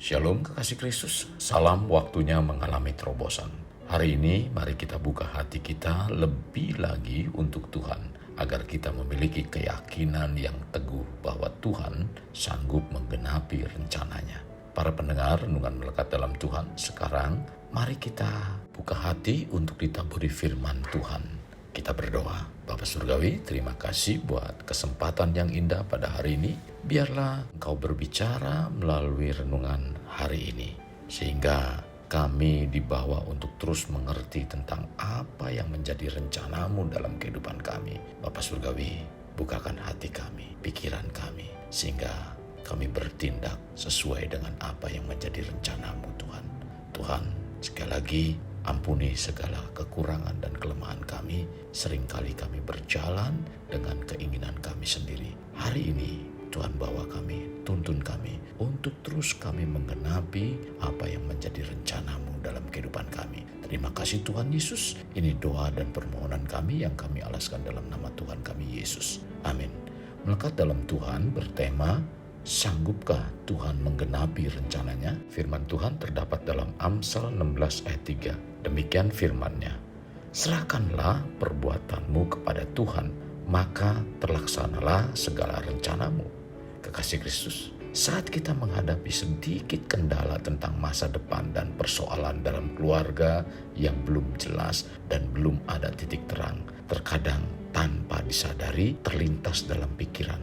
Shalom kekasih Kristus, salam waktunya mengalami terobosan. Hari ini mari kita buka hati kita lebih lagi untuk Tuhan, agar kita memiliki keyakinan yang teguh bahwa Tuhan sanggup menggenapi rencananya. Para pendengar renungan melekat dalam Tuhan, sekarang mari kita buka hati untuk ditaburi firman Tuhan. Kita berdoa. Bapa Surgawi, terima kasih buat kesempatan yang indah pada hari ini. Biarlah Engkau berbicara melalui renungan hari ini, sehingga kami dibawa untuk terus mengerti tentang apa yang menjadi rencanamu dalam kehidupan kami. Bapa Surgawi, bukakan hati kami, pikiran kami, sehingga kami bertindak sesuai dengan apa yang menjadi rencanamu Tuhan. Tuhan, sekali lagi, ampuni segala kekurangan dan kelemahan kami. Seringkali kami berjalan dengan keinginan kami sendiri. Hari ini Tuhan bawa kami, tuntun kami untuk terus kami menggenapi apa yang menjadi rencanamu dalam kehidupan kami. Terima kasih Tuhan Yesus. Ini doa dan permohonan kami yang kami alaskan dalam nama Tuhan kami Yesus. Amin. Melekat dalam Tuhan bertema, sanggupkah Tuhan menggenapi rencananya? Firman Tuhan terdapat dalam Amsal 16 ayat 3. Demikian firman-Nya, serahkanlah perbuatanmu kepada Tuhan, maka terlaksanalah segala rencanamu. Kekasih Kristus, saat kita menghadapi sedikit kendala tentang masa depan dan persoalan dalam keluarga yang belum jelas dan belum ada titik terang, terkadang tanpa disadari terlintas dalam pikiran,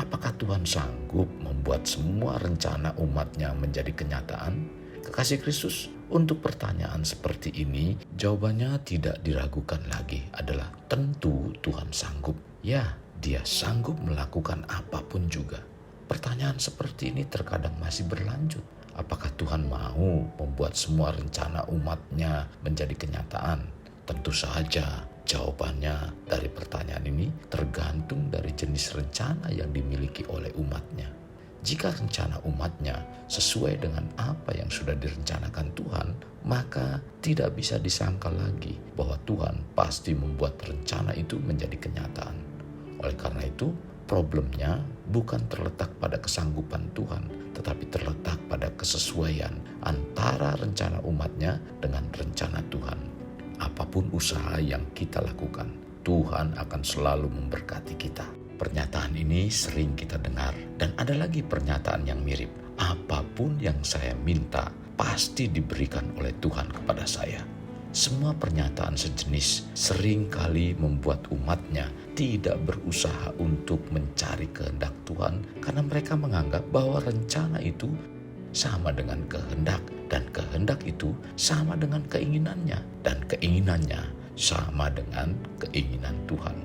apakah Tuhan sanggup membuat semua rencana umat-Nya menjadi kenyataan? Kekasih Kristus, untuk pertanyaan seperti ini, jawabannya tidak diragukan lagi adalah tentu Tuhan sanggup. Ya, Dia sanggup melakukan apapun juga. Pertanyaan seperti ini terkadang masih berlanjut. Apakah Tuhan mau membuat semua rencana umat-Nya menjadi kenyataan? Tentu saja jawabannya dari pertanyaan ini tergantung dari jenis rencana yang dimiliki oleh umat-Nya. Jika rencana umat-Nya sesuai dengan apa yang sudah direncanakan Tuhan, maka tidak bisa disangkal lagi bahwa Tuhan pasti membuat rencana itu menjadi kenyataan. Oleh karena itu, problemnya bukan terletak pada kesanggupan Tuhan, tetapi terletak pada kesesuaian antara rencana umat-Nya dengan rencana Tuhan. Apapun usaha yang kita lakukan, Tuhan akan selalu memberkati kita. Pernyataan ini sering kita dengar, dan ada lagi pernyataan yang mirip. Apapun yang saya minta pasti diberikan oleh Tuhan kepada saya. Semua pernyataan sejenis sering kali membuat umat-Nya tidak berusaha untuk mencari kehendak Tuhan, karena mereka menganggap bahwa rencana itu sama dengan kehendak, dan kehendak itu sama dengan keinginannya, dan keinginannya sama dengan keinginan Tuhan.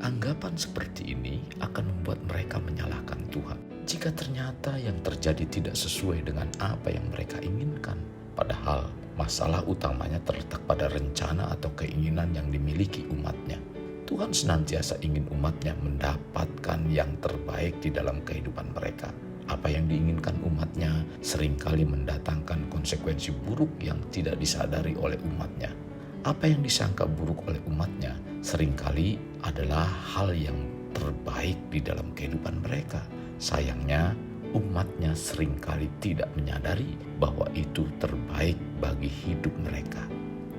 Anggapan seperti ini akan membuat mereka menyalahkan Tuhan jika ternyata yang terjadi tidak sesuai dengan apa yang mereka inginkan. Padahal masalah utamanya terletak pada rencana atau keinginan yang dimiliki umat-Nya. Tuhan senantiasa ingin umat-Nya mendapatkan yang terbaik di dalam kehidupan mereka. Apa yang diinginkan umat-Nya seringkali mendatangkan konsekuensi buruk yang tidak disadari oleh umat-Nya. Apa yang disangka buruk oleh umat-Nya seringkali adalah hal yang terbaik di dalam kehidupan mereka. Sayangnya, umat-Nya seringkali tidak menyadari bahwa itu terbaik bagi hidup mereka.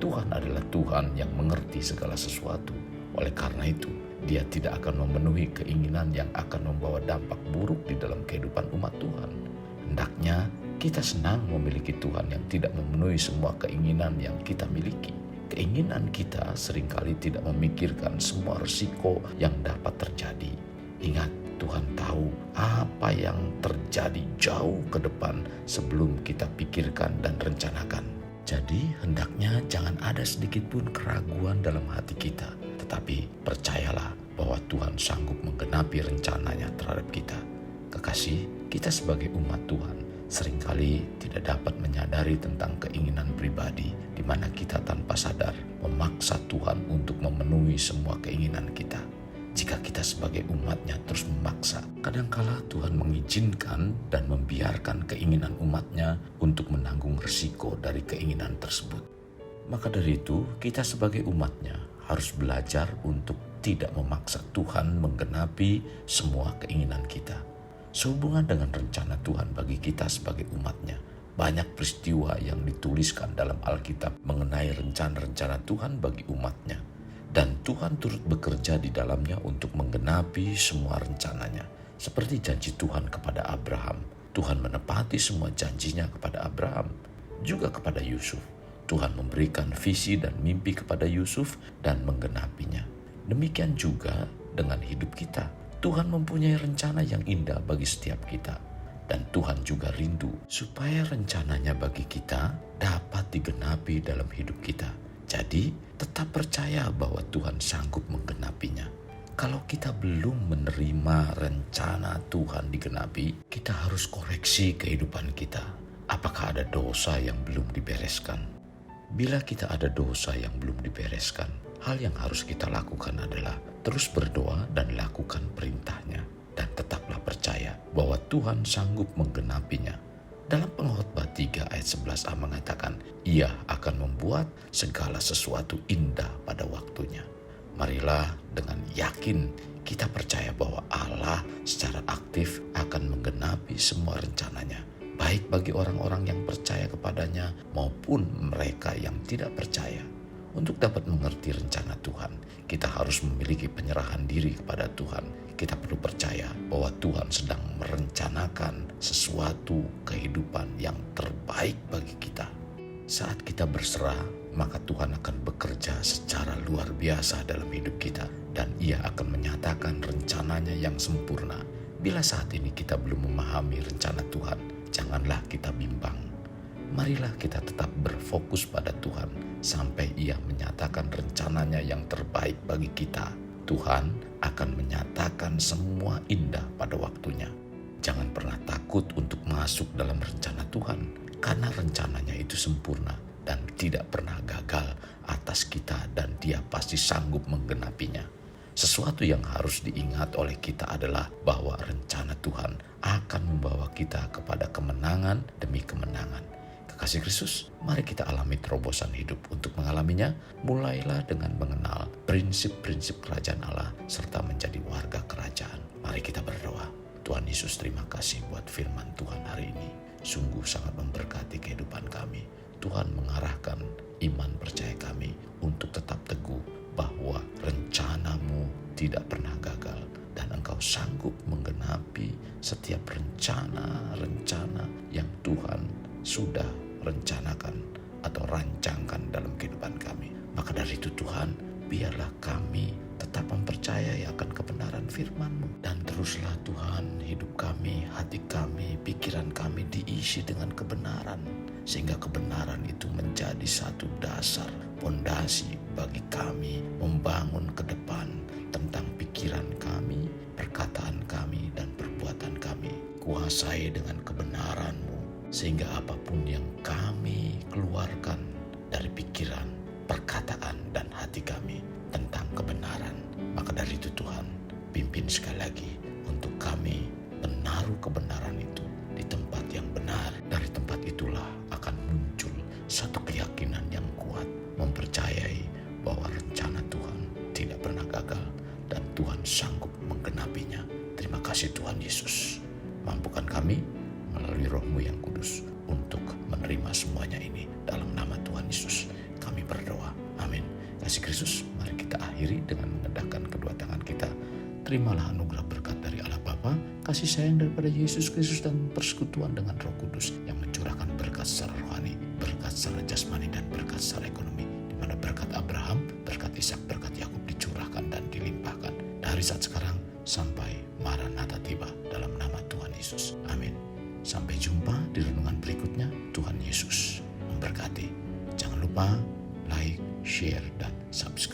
Tuhan adalah Tuhan yang mengerti segala sesuatu. Oleh karena itu, Dia tidak akan memenuhi keinginan yang akan membawa dampak buruk di dalam kehidupan umat Tuhan. Hendaknya kita senang memiliki Tuhan yang tidak memenuhi semua keinginan yang kita miliki. Keinginan kita seringkali tidak memikirkan semua risiko yang dapat terjadi. Ingat, Tuhan tahu apa yang terjadi jauh ke depan sebelum kita pikirkan dan rencanakan. Jadi hendaknya jangan ada sedikit pun keraguan dalam hati kita. Tetapi percayalah bahwa Tuhan sanggup menggenapi rencananya terhadap kita. Kekasih, kita sebagai umat Tuhan seringkali tidak dapat menyadari tentang keinginan pribadi di mana kita tanpa sadar memaksa Tuhan untuk memenuhi semua keinginan kita. Jika kita sebagai umat-Nya terus memaksa, kadangkala Tuhan mengizinkan dan membiarkan keinginan umat-Nya untuk menanggung risiko dari keinginan tersebut. Maka dari itu, kita sebagai umat-Nya harus belajar untuk tidak memaksa Tuhan menggenapi semua keinginan kita. Sehubungan dengan rencana Tuhan bagi kita sebagai umat-Nya, Banyak peristiwa yang dituliskan dalam Alkitab mengenai rencana-rencana Tuhan bagi umatnya. Dan Tuhan turut bekerja di dalamnya untuk menggenapi semua rencananya. Seperti janji Tuhan kepada Abraham. Tuhan menepati semua janjinya kepada Abraham. Juga kepada Yusuf. Tuhan memberikan visi dan mimpi kepada Yusuf dan menggenapinya. Demikian juga dengan hidup kita. Tuhan mempunyai rencana yang indah bagi setiap kita. Dan Tuhan juga rindu supaya rencananya bagi kita dapat digenapi dalam hidup kita. Jadi tetap percaya bahwa Tuhan sanggup menggenapinya. Kalau kita belum menerima rencana Tuhan digenapi, kita harus koreksi kehidupan kita. Apakah ada dosa yang belum dibereskan? Bila kita ada dosa yang belum dibereskan, hal yang harus kita lakukan adalah terus berdoa dan lakukan perintahnya. Dan tetaplah percaya bahwa Tuhan sanggup menggenapinya. Dalam Pengkhotbah 3 ayat 11a mengatakan, Ia akan membuat segala sesuatu indah pada waktunya. Marilah dengan yakin kita percaya bahwa Allah secara aktif akan menggenapi semua rencananya. Baik bagi orang-orang yang percaya kepadanya maupun mereka yang tidak percaya. Untuk dapat mengerti rencana Tuhan, kita harus memiliki penyerahan diri kepada Tuhan. Kita perlu percaya bahwa Tuhan sedang merencanakan sesuatu kehidupan yang terbaik bagi kita. Saat kita berserah, maka Tuhan akan bekerja secara luar biasa dalam hidup kita. Dan Ia akan menyatakan rencananya yang sempurna. Bila saat ini kita belum memahami rencana Tuhan, janganlah kita bimbang. Marilah kita tetap berfokus pada Tuhan sampai Ia menyatakan rencananya yang terbaik bagi kita. Tuhan akan menyatakan semua indah pada waktunya. Jangan pernah takut untuk masuk dalam rencana Tuhan, karena rencananya itu sempurna dan tidak pernah gagal atas kita, dan Dia pasti sanggup menggenapinya. Sesuatu yang harus diingat oleh kita adalah bahwa rencana Tuhan akan membawa kita kepada kemenangan demi kemenangan. Kekasih Kristus, mari kita alami terobosan hidup. Untuk mengalaminya, mulailah dengan mengenal prinsip-prinsip kerajaan Allah serta menjadi warga kerajaan. Mari kita berdoa. Tuhan Yesus, terima kasih buat firman Tuhan hari ini. Sungguh sangat memberkati kehidupan kami. Tuhan mengarahkan iman percaya kami untuk tetap teguh bahwa rencana-Mu tidak pernah gagal. Dan Engkau sanggup menggenapi setiap rencana-rencana yang Tuhan sudah rencanakan atau rancangkan dalam kehidupan kami. Maka dari itu Tuhan, biarlah kami tetap mempercayai akan kebenaran firman-Mu. Dan teruslah Tuhan, hidup kami, hati kami, pikiran kami diisi dengan kebenaran. Sehingga kebenaran itu menjadi satu dasar, pondasi bagi kami membangun ke depan tentang pikiran kami, perkataan kami, dan perbuatan kami. Kuasai dengan kebenaran-Mu, sehingga apapun yang kami keluarkan dari pikiran, perkataan, dan hati kami tentang kebenaran. Maka dari itu Tuhan, pimpin sekali lagi untuk kami menaruh kebenaran itu di tempat yang benar. Dari tempat itulah akan muncul satu keyakinan yang kuat, mempercayai bahwa rencana Tuhan tidak pernah gagal dan Tuhan sanggup menggenapinya. Terima kasih Tuhan Yesus. Mampukan kami melalui Roh-Mu yang kudus untuk menerima semuanya ini. Dalam nama Tuhan Yesus kami berdoa. Amin. Kasih Kristus, mari kita akhiri dengan mengendahkan kedua tangan kita. Terimalah anugerah berkat dari Allah Bapa, kasih sayang daripada Yesus Kristus, dan persekutuan dengan Roh Kudus yang mencurahkan berkat secara rohani, berkat secara jasmani, dan berkat secara ekonomi. Di mana berkat Abraham, berkat Ishak, berkat Yakub dicurahkan dan dilimpahkan dari saat sekarang sampai Maranatha tiba, dalam nama Tuhan Yesus. Amin. Sampai jumpa di renungan berikutnya. Tuhan Yesus memberkati. Jangan lupa like, share, dan subscribe.